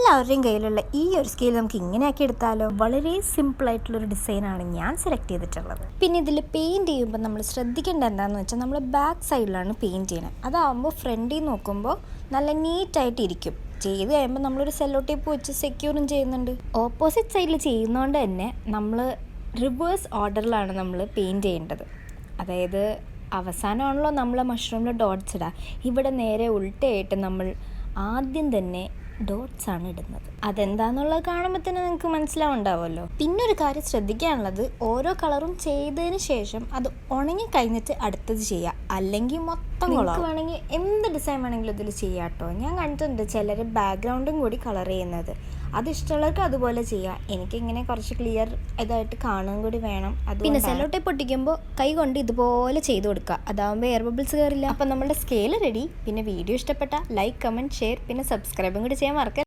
എല്ലാവരുടെയും കയ്യിലുള്ള ഈ ഒരു സ്കെയിൽ നമുക്ക് ഇങ്ങനെയാക്കി എടുത്താലോ. വളരെ സിമ്പിളായിട്ടുള്ളൊരു ഡിസൈനാണ് ഞാൻ സെലക്ട് ചെയ്തിട്ടുള്ളത്. പിന്നെ ഇതിൽ പെയിൻറ്റ് ചെയ്യുമ്പോൾ നമ്മൾ ശ്രദ്ധിക്കേണ്ട എന്താണെന്ന് വെച്ചാൽ നമ്മൾ ബാക്ക് സൈഡിലാണ് പെയിൻറ്റ് ചെയ്യണത്. അതാകുമ്പോൾ ഫ്രണ്ടിൽ നോക്കുമ്പോൾ നല്ല നീറ്റായിട്ട് ഇരിക്കും. ചെയ്ത് കഴിയുമ്പോൾ നമ്മളൊരു സെല്ലോ ടേപ്പ് വെച്ച് സെക്യൂറും ചെയ്യുന്നുണ്ട്. ഓപ്പോസിറ്റ് സൈഡിൽ ചെയ്യുന്നതുകൊണ്ട് തന്നെ നമ്മൾ റിവേഴ്സ് ഓർഡറിലാണ് നമ്മൾ പെയിൻറ്റ് ചെയ്യേണ്ടത്. അതായത് അവസാനമാണല്ലോ നമ്മൾ മഷ്റൂമിൽ ഡോട്ട്സ് ഇടുക. ഇവിടെ നേരെ ഉൾട്ടയായിട്ട് നമ്മൾ ആദ്യം തന്നെ ഡോട്ട്സ് ആണ് ഇടുന്നത്. അതെന്താണെന്നുള്ളത് കാണുമ്പോൾ തന്നെ നിങ്ങൾക്ക് മനസ്സിലാവുണ്ടാവുമല്ലോ. പിന്നെ ഒരു കാര്യം ശ്രദ്ധിക്കാനുള്ളത്, ഓരോ കളറും ചെയ്തതിന് ശേഷം അത് ഉണങ്ങി കഴിഞ്ഞിട്ട് അടുത്തത് ചെയ്യുക, അല്ലെങ്കിൽ മൊത്തം കളർ. വേണമെങ്കിൽ എന്ത് ഡിസൈൻ വേണമെങ്കിലും ഇതിൽ ചെയ്യാം കേട്ടോ. ഞാൻ കണ്ടിട്ടുണ്ട് ചിലർ ബാക്ക്ഗ്രൗണ്ടും കൂടി കളർ ചെയ്യുന്നത്. അത് ഇഷ്ടമുള്ളവർക്ക് അതുപോലെ ചെയ്യാം. എനിക്കിങ്ങനെ കുറച്ച് ക്ലിയർ ഇതായിട്ട് കാണുകയും കൂടി വേണം. പിന്നെ സെല്ലോ ടേപ്പ് പൊട്ടിക്കുമ്പോൾ കൈ കൊണ്ട് ഇതുപോലെ ചെയ്ത് കൊടുക്കുക. അതാകുമ്പോൾ എയർ ബബിൾസ് കയറില്ല. അപ്പം നമ്മുടെ സ്കെയിൽ റെഡി. പിന്നെ വീഡിയോ ഇഷ്ടപ്പെട്ട ലൈക്ക്, കമൻറ്റ്, ഷെയർ, പിന്നെ സബ്സ്ക്രൈബും കൂടി ചെയ്യാൻ മറക്കരുത്.